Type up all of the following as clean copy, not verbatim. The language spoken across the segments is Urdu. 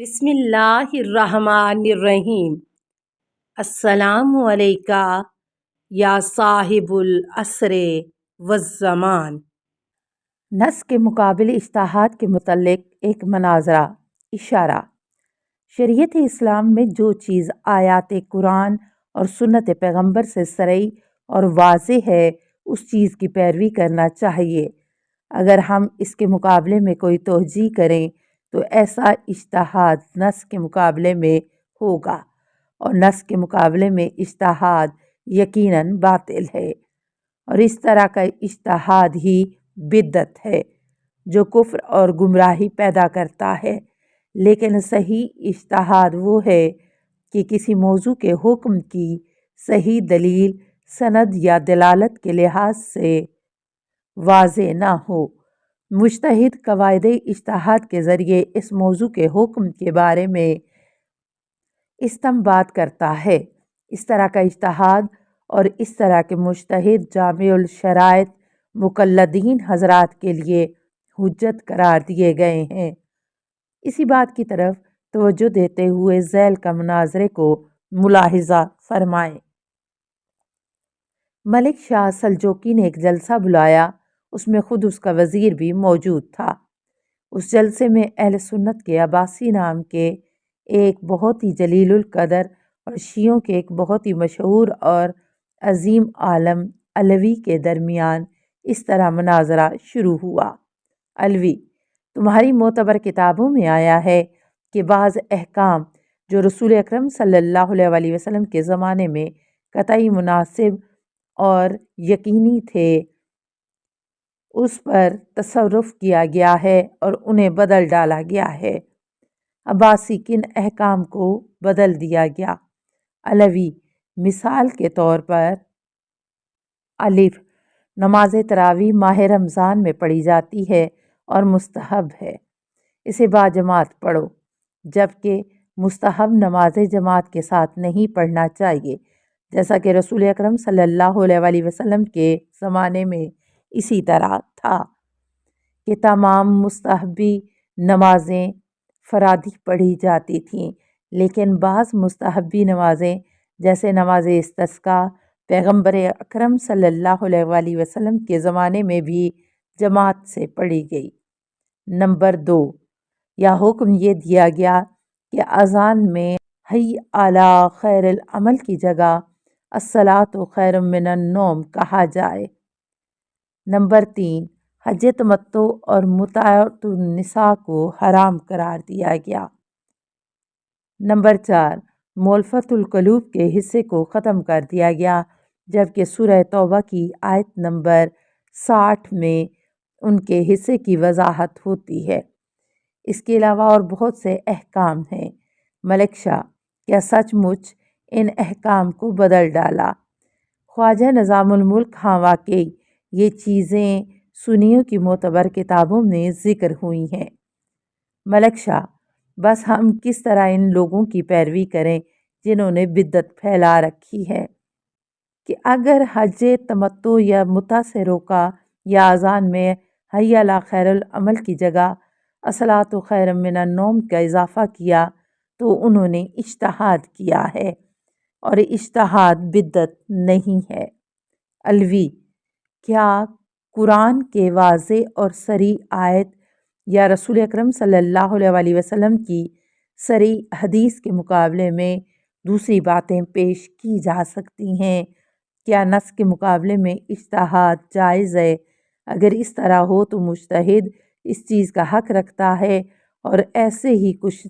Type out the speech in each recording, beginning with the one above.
بسم اللہ الرحمن الرحیم۔ السلام علیکہ یا صاحب العصر والزمان۔ نص کے مقابل اجتہاد کے متعلق ایک مناظرہ اشارہ۔ شریعت اسلام میں جو چیز آیات قرآن اور سنت پیغمبر سے صریح اور واضح ہے اس چیز کی پیروی کرنا چاہیے۔ اگر ہم اس کے مقابلے میں کوئی توجیہ کریں تو ایسا اجتہاد نص کے مقابلے میں ہوگا، اور نص کے مقابلے میں اجتہاد یقیناً باطل ہے، اور اس طرح کا اجتہاد ہی بدعت ہے جو کفر اور گمراہی پیدا کرتا ہے۔ لیکن صحیح اجتہاد وہ ہے کہ کسی موضوع کے حکم کی صحیح دلیل، سند یا دلالت کے لحاظ سے واضح نہ ہو۔ مجتہد قواعد اجتہاد کے ذریعے اس موضوع کے حکم کے بارے میں استنباط کرتا ہے۔ اس طرح کا اجتہاد اور اس طرح کے مجتہد جامع الشرائط مقلدین حضرات کے لیے حجت قرار دیے گئے ہیں۔ اسی بات کی طرف توجہ دیتے ہوئے ذیل کا مناظرے کو ملاحظہ فرمائیں۔ ملک شاہ سلجوقی نے ایک جلسہ بلایا، اس میں خود اس کا وزیر بھی موجود تھا۔ اس جلسے میں اہل سنت کے عباسی نام کے ایک بہت ہی جلیل القدر اور شیعوں کے ایک بہت ہی مشہور اور عظیم عالم علوی کے درمیان اس طرح مناظرہ شروع ہوا۔ علوی: تمہاری معتبر کتابوں میں آیا ہے کہ بعض احکام جو رسول اکرم صلی اللہ علیہ وسلم کے زمانے میں قطعی مناسب اور یقینی تھے، اس پر تصرف کیا گیا ہے اور انہیں بدل ڈالا گیا ہے۔ عباسی: کن احکام کو بدل دیا گیا؟ علوی: مثال کے طور پر الف، نماز تراویح ماہ رمضان میں پڑھی جاتی ہے اور مستحب ہے، اسے باجماعت پڑھو، جبکہ مستحب نماز جماعت کے ساتھ نہیں پڑھنا چاہیے، جیسا کہ رسول اکرم صلی اللہ علیہ وسلم کے زمانے میں اسی طرح تھا کہ تمام مستحبی نمازیں فرادی پڑھی جاتی تھیں، لیکن بعض مستحبی نمازیں جیسے نماز استسقاء پیغمبر اکرم صلی اللہ علیہ وسلم کے زمانے میں بھی جماعت سے پڑھی گئی۔ نمبر 2، یا حکم یہ دیا گیا کہ اذان میں حی علی خیر العمل کی جگہ الصلاۃ خیر من النوم کہا جائے۔ نمبر 3، حج تمتع اور متعۃ النساء کو حرام قرار دیا گیا۔ نمبر 4، مؤلفۃ القلوب کے حصے کو ختم کر دیا گیا، جبکہ سورہ توبہ کی آیت نمبر 60 میں ان کے حصے کی وضاحت ہوتی ہے۔ اس کے علاوہ اور بہت سے احکام ہیں۔ ملک شاہ: کیا سچ مچ ان احکام کو بدل ڈالا؟ خواجہ نظام الملک: ہاں واقعی یہ چیزیں سنیوں کی معتبر کتابوں میں ذکر ہوئی ہیں۔ ملک شاہ: بس ہم کس طرح ان لوگوں کی پیروی کریں جنہوں نے بدعت پھیلا رکھی ہے کہ اگر حج تمتع یا متع سے روکا یا اذان میں حی علی خیر العمل کی جگہ الصلاۃ خیر من النوم کا اضافہ کیا تو انہوں نے اجتہاد کیا ہے، اور اجتہاد بدعت نہیں ہے۔ علوی: کیا قرآن کے واضح اور صریح آیت یا رسول اکرم صلی اللہ علیہ وسلم کی صریح حدیث کے مقابلے میں دوسری باتیں پیش کی جا سکتی ہیں؟ کیا نص کے مقابلے میں اجتہاد جائز ہے؟ اگر اس طرح ہو تو مجتہد اس چیز کا حق رکھتا ہے، اور ایسے ہی کچھ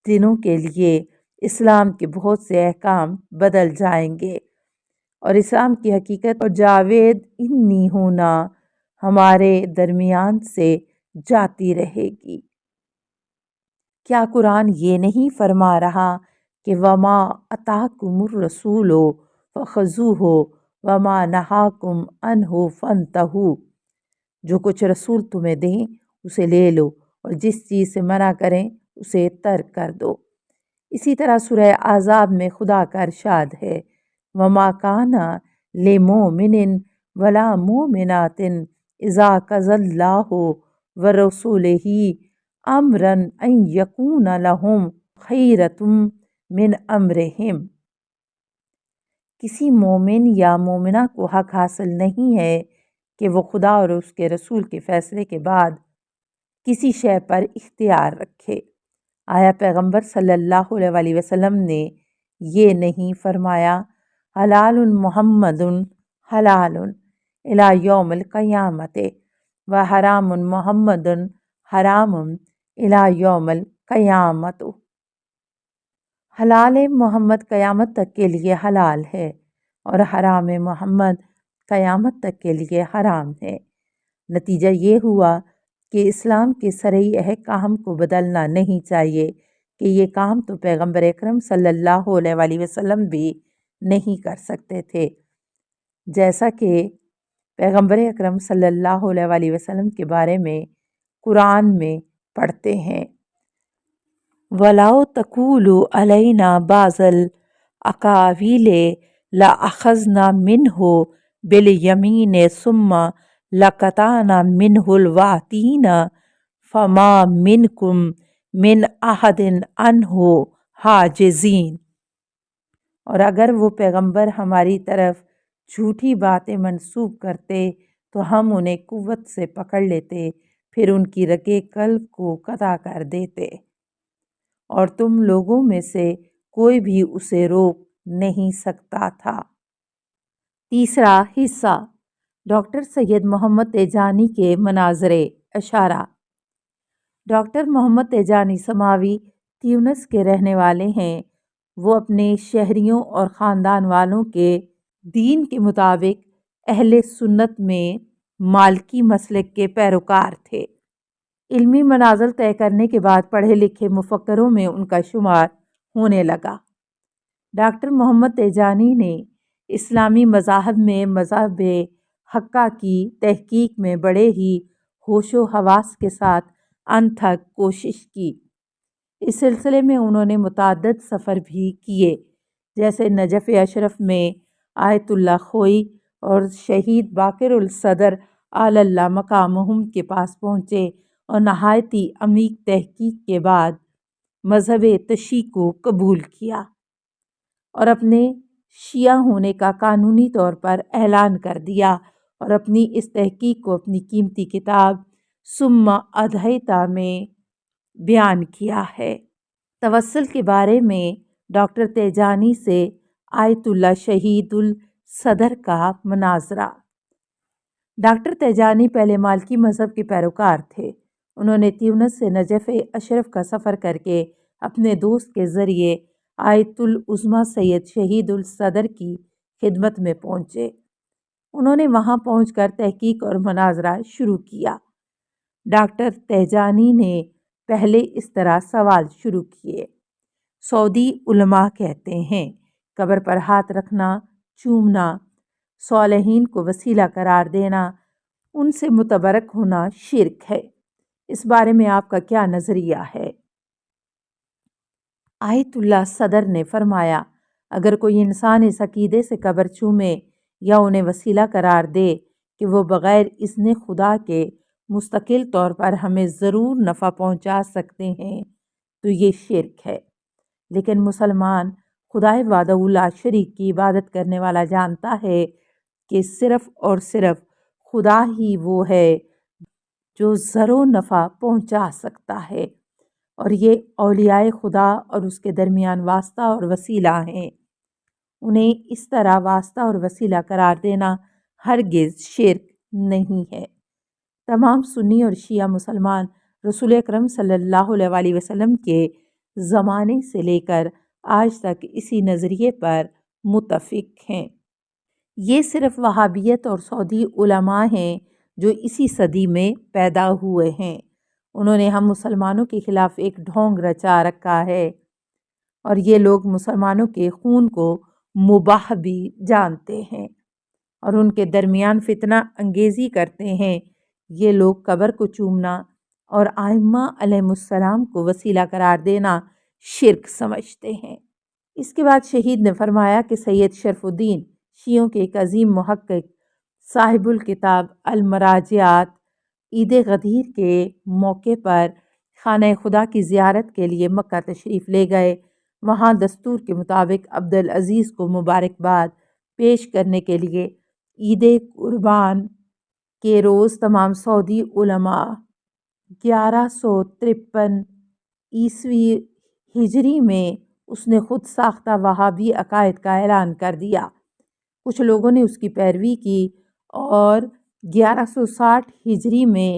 دنوں کے لیے اسلام کے بہت سے احکام بدل جائیں گے، اور اسلام کی حقیقت اور جاوید انی ہونا ہمارے درمیان سے جاتی رہے گی۔ کیا قرآن یہ نہیں فرما رہا کہ وَمَا أَتَاكُمُ الرَّسُولُ فَخُذُوهُ وَمَا نَهَاكُمْ عَنْهُ فَانْتَهُوا؟ جو کچھ رسول تمہیں دیں اسے لے لو، اور جس چیز سے منع کریں اسے ترک کر دو۔ اسی طرح سورہ احزاب میں خدا کا ارشاد ہے، وَمَا كَانَ لِمُؤْمِنٍ وَلَا مُؤْمِنَةٍ إِذَا قَضَى اللَّهُ وَرَسُولُهُ امرن ان یکون لہم خیرتم من امرہم۔ کسی مومن یا مومنہ کو حق حاصل نہیں ہے کہ وہ خدا اور اس کے رسول کے فیصلے کے بعد کسی شے پر اختیار رکھے۔ آیا پیغمبر صلی اللہ علیہ وسلم نے یہ نہیں فرمایا حلال محمد حلال الی یوم القیامت و حرام محمد حرام الی یوم القیامت؟ حلال محمد قیامت تک کے لیے حلال ہے اور حرام محمد قیامت تک کے لیے حرام ہے۔ نتیجہ یہ ہوا کہ اسلام کے شرعی احکام کو بدلنا نہیں چاہیے کہ یہ کام تو پیغمبر اکرم صلی اللہ علیہ وسلم بھی نہیں کر سکتے تھے، جیسا کہ پیغمبر اکرم صلی اللہ علیہ وسلم کے بارے میں قرآن میں پڑھتے ہیں۔ وَلَوْ تَقُولُوا عَلَيْنَا بَعْضَ الْأَقَاوِيلِ لَأَخَذْنَا مِنْهُ بِالْيَمِينِ ثُمَّ لَقَطَعْنَا مِنْهُ الْوَتِينَ فَمَا مِنْكُمْ مِنْ أَحَدٍ عَنْهُ حَاجِزِينَ۔ اور اگر وہ پیغمبر ہماری طرف جھوٹی باتیں منسوب کرتے تو ہم انہیں قوت سے پکڑ لیتے، پھر ان کی رگیں قلب کو قطع کر دیتے، اور تم لوگوں میں سے کوئی بھی اسے روک نہیں سکتا تھا۔ تیسرا حصہ، ڈاکٹر سید محمد تیجانی کے مناظرے اشارہ۔ ڈاکٹر محمد تیجانی سماوی تیونس کے رہنے والے ہیں۔ وہ اپنے شہریوں اور خاندان والوں کے دین کے مطابق اہل سنت میں مالکی مسلک کے پیروکار تھے۔ علمی منازل طے کرنے کے بعد پڑھے لکھے مفکروں میں ان کا شمار ہونے لگا۔ ڈاکٹر محمد تیجانی نے اسلامی مذاہب میں مذہب حقہ کی تحقیق میں بڑے ہی ہوش و حواس کے ساتھ انتھک کوشش کی۔ اس سلسلے میں انہوں نے متعدد سفر بھی کیے، جیسے نجف اشرف میں آیت اللہ خوئی اور شہید باقر الصدر علی اللہ مقامہم کے پاس پہنچے اور نہایتی عمیق تحقیق کے بعد مذہب تشیع کو قبول کیا اور اپنے شیعہ ہونے کا قانونی طور پر اعلان کر دیا، اور اپنی اس تحقیق کو اپنی قیمتی کتاب ثم ادھیتا میں بیان کیا ہے۔ توسل کے بارے میں ڈاکٹر تیجانی سے آیت اللہ شہید الصدر کا مناظرہ۔ ڈاکٹر تیجانی پہلے مالکی مذہب کے پیروکار تھے۔ انہوں نے تیونس سے نجف اشرف کا سفر کر کے اپنے دوست کے ذریعے آیت العظمیٰ سید شہید الصدر کی خدمت میں پہنچے۔ انہوں نے وہاں پہنچ کر تحقیق اور مناظرہ شروع کیا۔ ڈاکٹر تیجانی نے پہلے اس طرح سوال شروع کیے۔ سعودی علماء کہتے ہیں قبر پر ہاتھ رکھنا، چومنا، صالحین کو وسیلہ قرار دینا، ان سے متبرک ہونا شرک ہے۔ اس بارے میں آپ کا کیا نظریہ ہے؟ آیت اللہ صدر نے فرمایا، اگر کوئی انسان اس عقیدے سے قبر چومے یا انہیں وسیلہ قرار دے کہ وہ بغیر اذن خدا کے مستقل طور پر ہمیں ضرور نفع پہنچا سکتے ہیں تو یہ شرک ہے۔ لیکن مسلمان خدائے وحدہ لا شریک کی عبادت کرنے والا جانتا ہے کہ صرف اور صرف خدا ہی وہ ہے جو ضر و نفع پہنچا سکتا ہے، اور یہ اولیاء خدا اور اس کے درمیان واسطہ اور وسیلہ ہیں۔ انہیں اس طرح واسطہ اور وسیلہ قرار دینا ہرگز شرک نہیں ہے۔ تمام سنی اور شیعہ مسلمان رسول اکرم صلی اللہ علیہ وسلم کے زمانے سے لے کر آج تک اسی نظریے پر متفق ہیں۔ یہ صرف وہابیت اور سعودی علماء ہیں جو اسی صدی میں پیدا ہوئے ہیں۔ انہوں نے ہم مسلمانوں کے خلاف ایک ڈھونگ رچا رکھا ہے، اور یہ لوگ مسلمانوں کے خون کو مباح بھی جانتے ہیں اور ان کے درمیان فتنہ انگیزی کرتے ہیں۔ یہ لوگ قبر کو چومنا اور ائمہ علیہم السلام کو وسیلہ قرار دینا شرک سمجھتے ہیں۔ اس کے بعد شہید نے فرمایا کہ سید شرف الدین شیعوں کے ایک عظیم محقق صاحب الکتاب المراجعات عید غدیر کے موقع پر خانہ خدا کی زیارت کے لیے مکہ تشریف لے گئے۔ وہاں دستور کے مطابق عبدالعزیز کو مبارکباد پیش کرنے کے لیے عید قربان کے روز تمام سعودی علماء 1153 عیسوی ہجری میں اس نے خود ساختہ وہابی عقائد کا اعلان کر دیا۔ کچھ لوگوں نے اس کی پیروی کی اور 1160 ہجری میں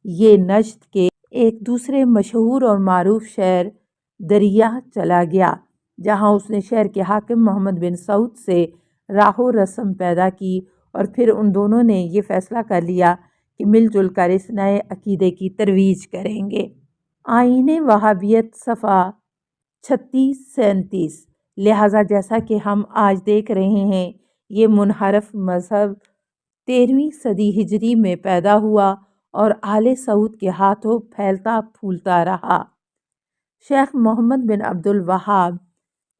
یہ نجد کے ایک دوسرے مشہور اور معروف شہر دریا چلا گیا، جہاں اس نے شہر کے حاکم محمد بن سعود سے راہ و رسم پیدا کی، اور پھر ان دونوں نے یہ فیصلہ کر لیا کہ مل جل کر اس نئے عقیدے کی ترویج کریں گے۔ آئین وہابیت صفحہ 36-37۔ لہٰذا جیسا کہ ہم آج دیکھ رہے ہیں، یہ منحرف مذہب 13ویں صدی ہجری میں پیدا ہوا اور آل سعود کے ہاتھوں پھیلتا پھولتا رہا۔ شیخ محمد بن عبد الوہاب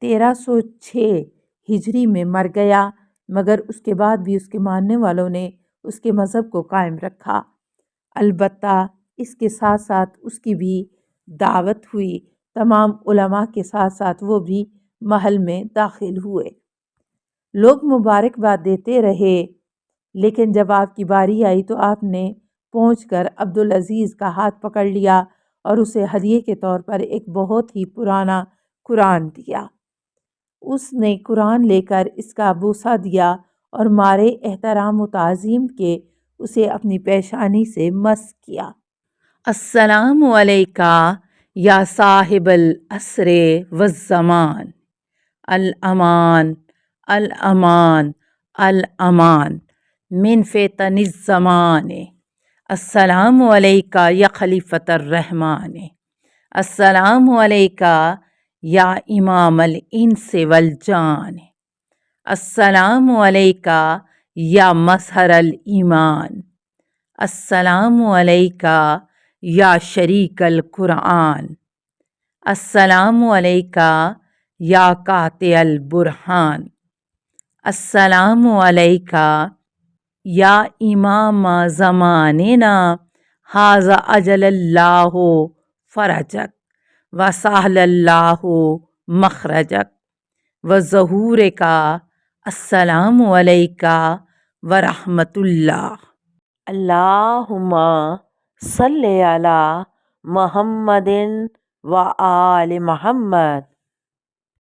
1306 ہجری میں مر گیا، مگر اس کے بعد بھی اس کے ماننے والوں نے اس کے مذہب کو قائم رکھا۔ البتہ اس کے ساتھ ساتھ اس کی بھی دعوت ہوئی، تمام علماء کے ساتھ ساتھ وہ بھی محل میں داخل ہوئے۔ لوگ مبارکباد دیتے رہے، لیکن جب آپ کی باری آئی تو آپ نے پہنچ کر عبدالعزیز کا ہاتھ پکڑ لیا اور اسے ہدیے کے طور پر ایک بہت ہی پرانا قرآن دیا۔ اس نے قرآن لے کر اس کا بوسہ دیا اور مارے احترام و تعظیم کے اسے اپنی پیشانی سے مس کیا۔ السلام علیکہ یا صاحب العصر والزمان، الامان الامان الامان من فتن الزمان، السلام علیکہ یا خلیفۃ الرحمن، السلام علیکہ یا امام الانس والجان، السلام علیکہ یا مظہر الایمان، السلام علیکہ یا شریک القرآن، السلام علیکہ یا قاطع البرہان، السلام علیکہ یا امام زماننا ھذا اجل اللہ فرجک وسہل اللہ مخرجک وظہورک، السلام علیکہ ورحمۃ اللہ۔ اللہم صلی علی محمد و آل محمد۔